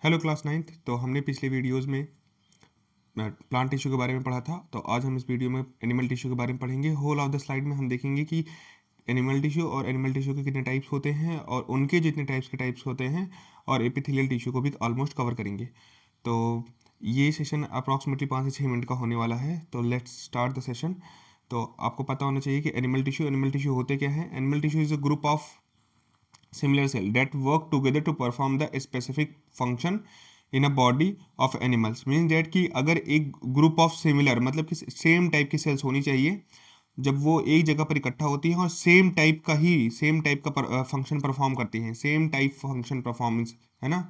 Hello class ninth. तो हमने पिछले वीडियोस में प्लांट टिश्यू के बारे में पढ़ा था। तो आज हम इस वीडियो में एनिमल टिश्यू के बारे में पढ़ेंगे। होल ऑफ द स्लाइड में हम देखेंगे कि एनिमल टिश्यू और एनिमल टिश्यू के कितने टाइप्स होते हैं और उनके जितने टाइप्स होते हैं, और एपिथेलियल टिश्यू को भी ऑलमोस्ट कवर करेंगे। तो ये सेशन अप्रॉक्सीमेटली 5 से 6 मिनट का होने वाला है। तो लेट्स स्टार्ट द सेशन। तो आपको पता होना चाहिए कि एनिमल टिश्यू होते क्या हैं। Animal tissue is a group of similar cell that work together to perform the specific function in a body of animals। Mean that कि अगर एक ग्रुप ऑफ सिमिलर मतलब कि सेम टाइप की सेल्स होनी चाहिए, जब वो एक जगह पर इकट्ठा होती हैं और सेम टाइप का फंक्शन परफॉर्म करती हैं, सेम टाइप फंक्शन परफॉर्मेंस है ना,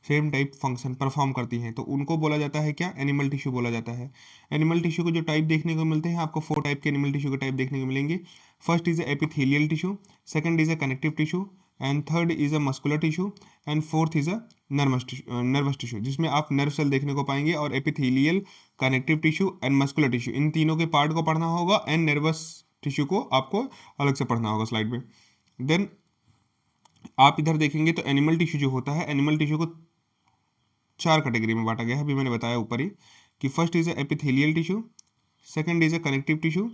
सेम टाइप फंक्शन परफॉर्म करती हैं, तो उनको बोला जाता है क्या, एनिमल टिश्यू बोला जाता है। एनिमल टिश्यू को जो टाइप देखने को मिलते हैं, आपको 4 टाइप के एनिमल टिश्यू के टाइप देखने को मिलेंगे। First is epithelial tissue, second is a connective tissue, and third is a muscular tissue, and fourth is a nervous tissue, जिसमें आप नर्व सेल देखने को पाएंगे। और epithelial, connective tissue and muscular tissue, इन तीनों के पार्ट को पढ़ना होगा, एंड नर्वस टिश्यू को आपको अलग से पढ़ना होगा स्लाइड में। देन आप इधर देखेंगे तो एनिमल टिश्यू जो होता है, एनिमल टिश्यू को 4 कैटेगरी में बांटा गया है। अभी मैंने बताया ऊपर ही कि first is a epithelial tissue, second is a connective tissue,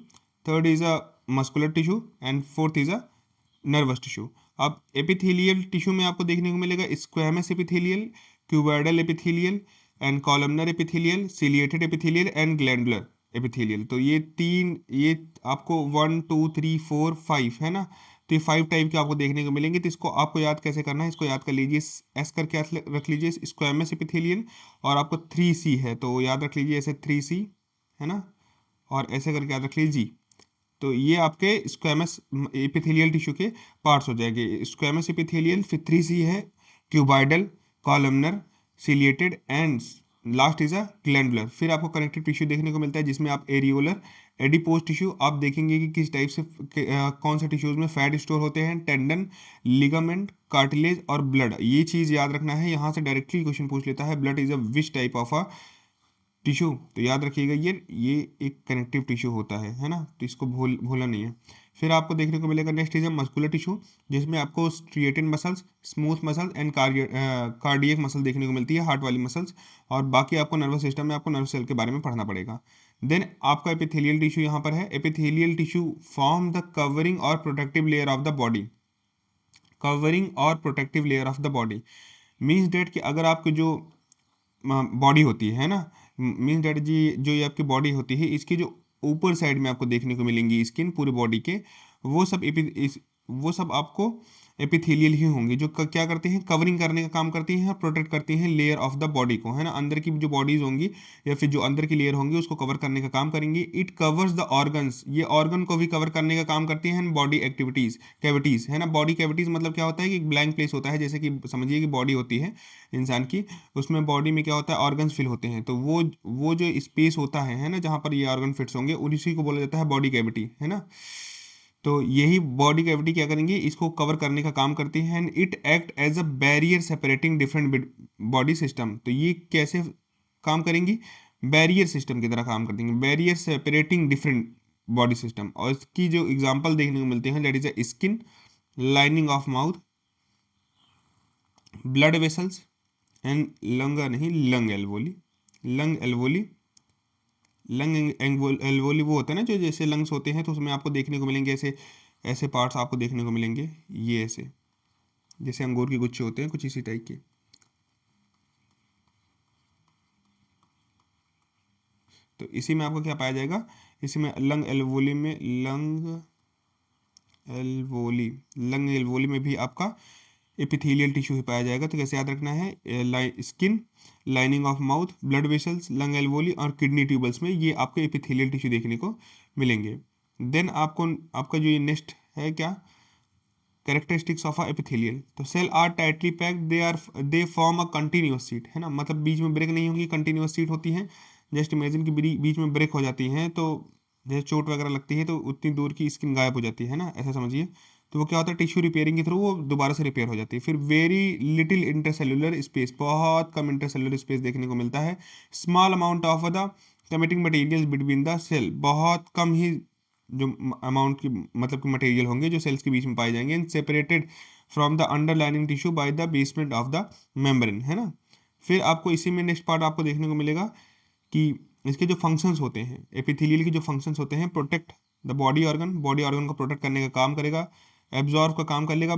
third is a muscular tissue, and fourth is a nervous tissue. अब एपिथेलियल टिश्यू में आपको देखने को मिलेगा squamous epithelial, cuboidal epithelial, and columnar epithelial, ciliated epithelial, and glandular epithelial. तो ये आपको 1 2 3 4 5 है ना। तो ये 5 टाइप के आपको देखने को मिलेंगे। तो इसको आपको याद कैसे करना है, इसको याद कर लीजिए, एस करके रख लीजिए स्क्वैमस एपिथेलियल, और आपको 3C है तो याद रख लीजिए ऐसे 3C है ना, और ऐसे करके याद रख लीजिए जी। तो ये आपके स्क्वैमस एपिथेलियल टिश्यू के पार्ट्स हो जाएंगे। स्क्वैमस एपिथेलियल, फिर 3C है, cuboidal, columnar, ciliated, and last is a glandular. फिर आपको कनेक्टिव टिश्यू देखने को मिलता है, जिसमें आप एरियोलर, एडिपोज टिश्यू आप देखेंगे कि किस टाइप से कौन से टिश्यूज में फैट स्टोर होते हैं, टेंडन, लिगामेंट, कार्टिलेज और ब्लड। ये चीज़ याद रखना है, यहाँ से डायरेक्टली क्वेश्चन पूछ लेता है, blood is a which type of a tissue. तो याद रखिएगा ये एक कनेक्टिव टिश्यू होता है ना, तो इसको भूलना नहीं है। फिर आपको देखने को मिलेगा नेक्स्ट इज मस्कुलर टिश्यू, जिसमें आपको striated muscles, smooth muscles, and cardiac muscle देखने को मिलती है, हार्ट वाली मसल्स। और बाकी आपको नर्वस सिस्टम में आपको नर्व सेल के बारे में पढ़ना पड़ेगा। देन आपका एपिथेलियल टिश्यू यहाँ पर है। Epithelial tissue form the covering और protective layer of the body. Covering और protective layer of the body means that कि अगर आपकी जो बॉडी होती है ना, मीन्स डैट जी, जो ये आपकी बॉडी होती है, इसकी जो ऊपर साइड में आपको देखने को मिलेंगी स्किन पूरे बॉडी के, वो सब वो सब आपको एपिथेलियल ही होंगे, जो क्या करते हैं, कवरिंग करने का काम करती हैं, प्रोटेक्ट करती हैं लेयर ऑफ द बॉडी को, है ना। अंदर की जो बॉडीज होंगी या फिर जो अंदर की लेयर होंगी उसको कवर करने का काम करेंगी। इट कवर्स द ऑर्गन्स, ये ऑर्गन को भी कवर करने का काम करती हैं। बॉडी एक्टिविटीज, कैविटीज है ना। बॉडी कैविटीज मतलब क्या होता है कि ब्लैंक प्लेस होता है, जैसे कि समझिए कि बॉडी होती है इंसान की, उसमें बॉडी में क्या होता है, ऑर्गन्स फिल होते हैं, तो वो जो स्पेस होता है ना, जहाँ पर ये ऑर्गन फिट्स होंगे, उसी को बोला जाता है बॉडी कैविटी, है ना। तो यही बॉडी कैविटी क्या करेंगे, इसको कवर करने का काम करती है। And it act as a barrier separating different body system. तो ये कैसे काम करेंगी, बैरियर सिस्टम की तरह काम करती हैं, barrier separating different body system. और इसकी जो एग्जांपल देखने को मिलते हैं, that is a skin, lining of mouth, blood vessels, and lung alveoli, lung alveoli, alveoli वो होता है ना, जो जैसे लंग्स होते हैं, तो उसमें आपको देखने को मिलेंगे ऐसे ऐसे पार्ट्स आपको देखने को मिलेंगे, ये ऐसे जैसे अंगूर के गुच्छे होते हैं, कुछ इसी टाइप के। तो इसी में आपको क्या पाया जाएगा, इसी में एल्वोली लंग एल्वोली में भी आपका एपिथेलियल टिश्यू ही पाया जाएगा। तो कैसे याद रखना है, skin, lining of mouth, blood vessels, lung alveoli और किडनी ट्यूबल्स में ये आपको एपिथेलियल टिश्यू देखने को मिलेंगे। देन आपको आपका जो ये नेक्स्ट है क्या, कैरेक्टरिस्टिक्स ऑफ अ एपिथेलियल। तो cell are tightly packed, they form a continuous sheet, है ना, मतलब बीच में ब्रेक नहीं होगी, कंटिन्यूअस सीट होती है। जस्ट इमेजिन कि बीच में ब्रेक हो जाती हैं, तो जैसे चोट वगैरह लगती है तो उतनी दूर की स्किन गायब हो जाती है ना, ऐसा समझिए। तो वो क्या होता है, टिश्यू रिपेयरिंग के थ्रू वो दोबारा से रिपेयर हो जाती है। फिर वेरी लिटिल इंटरसेलुलर स्पेस, बहुत कम इंटरसेलुलर स्पेस देखने को मिलता है। Small amount of the cementing material between the cell, बहुत कम ही जो अमाउंट की मतलब कि मटेरियल होंगे जो सेल्स के बीच में पाए जाएंगे। And separated from the underlining tissue by the basement of the membrane, है ना। फिर आपको इसी में नेक्स्ट पार्ट आपको देखने को मिलेगा कि इसके जो फंक्शंस होते हैं, एपिथेलियल के जो फंक्शंस होते हैं, प्रोटेक्ट द बॉडी ऑर्गन को प्रोटेक्ट करने का काम करेगा, एब्जॉर्ब का काम कर लेगा।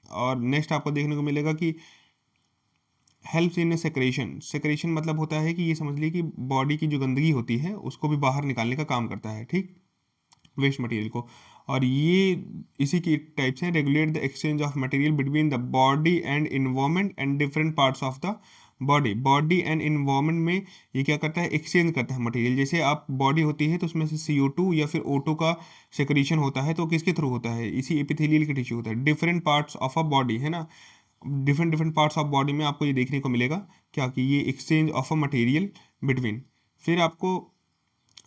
और नेक्स्ट आपको देखने को मिलेगा कि हेल्प्स इन सेक्रेशन। सेक्रेशन मतलब होता है कि ये समझ लीजिए कि बॉडी की जो गंदगी होती है उसको भी बाहर निकालने का काम करता है, ठीक, वेस्ट मटेरियल को। और ये इसी की टाइप्स हैं, regulate the exchange of material between the body and environment and different parts of the body and environment में ये क्या करता है, एक्सचेंज करता है मटेरियल। जैसे आप बॉडी होती है तो उसमें से CO2 या फिर O2 का सेक्रेशन होता है, तो किसके थ्रू होता है, इसी एपिथेलियल के टिश्यू होता है। Different parts of a body है ना, different different parts of body में आपको ये देखने को मिलेगा क्या, कि ये exchange of a material between. फिर आपको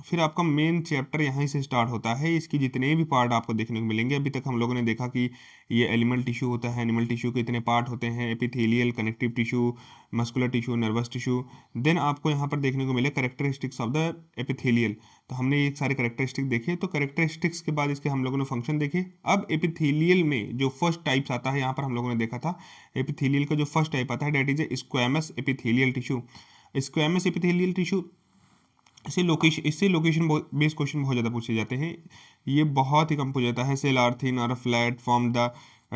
फिर आपका मेन चैप्टर यहाँ से स्टार्ट होता है। इसकी जितने भी पार्ट आपको देखने को मिलेंगे, अभी तक हम लोगों ने देखा कि ये एनिमल टिश्यू होता है, एनिमल टिश्यू के इतने पार्ट होते हैं, epithelial, connective tissue, muscular tissue, nervous tissue. Then आपको यहाँ पर देखने को मिले करेक्टरिस्टिक्स ऑफ द एपिथेलियल। तो हमने ये सारे करेक्टरिस्टिक देखे, तो करेक्टरिस्टिक्स के बाद इसके हम लोगों ने फंक्शन देखे। अब एपिथेलियल में जो फर्स्ट टाइप्स आता है, यहाँ पर हम लोगों ने देखा था एपिथेलियल का जो फर्स्ट टाइप आता है, that is a squamous epithelial tissue. Squamous epithelial tissue, इससे लोकेशन बेस्ड क्वेश्चन बहुत ज़्यादा पूछे जाते हैं। ये बहुत ही कम पूछा जाता है। सेल आर थिन और flat form the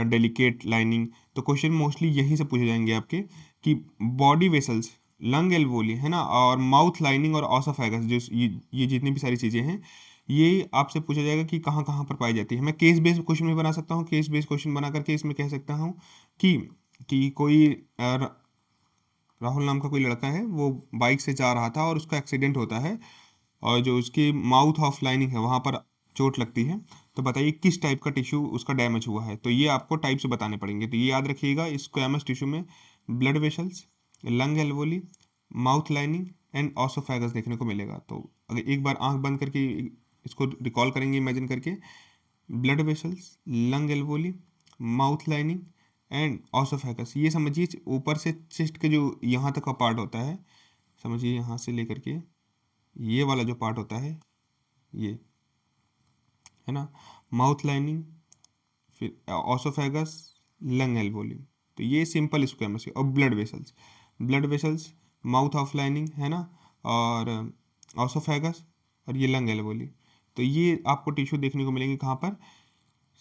delicate lining. तो क्वेश्चन मोस्टली यहीं से पूछे जाएंगे आपके, कि बॉडी वेसल्स, लंग एल्वोली है ना, और माउथ लाइनिंग और ऑसोफेगस, जो ये जितनी भी सारी चीज़ें हैं, ये आपसे पूछा जाएगा कि कहाँ कहाँ पर पाई जाती है। मैं केस बेस्ड क्वेश्चन भी बना सकता हूँ, केस बेस्ड क्वेश्चन बना करके इसमें कह सकता हूँ कि कोई राहुल नाम का कोई लड़का है, वो बाइक से जा रहा था और उसका एक्सीडेंट होता है, और जो उसकी माउथ ऑफ लाइनिंग है वहाँ पर चोट लगती है। तो बताइए किस टाइप का टिश्यू उसका डैमेज हुआ है। तो ये आपको टाइप से बताने पड़ेंगे। तो ये याद रखिएगा, स्क्वैमस टिश्यू में blood vessels, lung alveoli, mouth lining and oesophagus देखने को मिलेगा। तो अगर एक बार आंख बंद करके इसको रिकॉल करेंगे, इमेजिन करके, blood vessels, lung alveoli, mouth lining and oesophagus, ये समझिए ऊपर से चेस्ट के जो यहाँ तक का पार्ट होता है, समझिए यहाँ से लेकर के ये वाला जो पार्ट होता है, ये है ना, माउथ लाइनिंग, फिर ऑसोफेगस, लंग एल्वोली। तो ये सिंपल स्क्वैमस है। और blood vessels, mouth of lining है ना, और ऑसोफेगस, और ये लंग एल्वोली। तो ये आपको टिश्यू देखने को मिलेंगे कहाँ पर,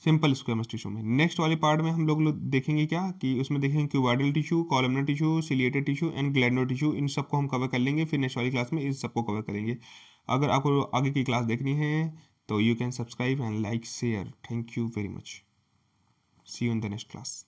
सिंपल स्क्वेमस टिश्यू में। नेक्स्ट वाले पार्ट में हम लोग देखेंगे क्या, कि उसमें देखेंगे cuboidal tissue, columnar tissue, ciliated tissue and glandular tissue. इन सबको हम कवर कर लेंगे, फिर नेक्स्ट वाली क्लास में इन सबको कवर करेंगे। अगर आपको आगे की क्लास देखनी है तो you can subscribe and like share. Thank you very much. See you in the next class.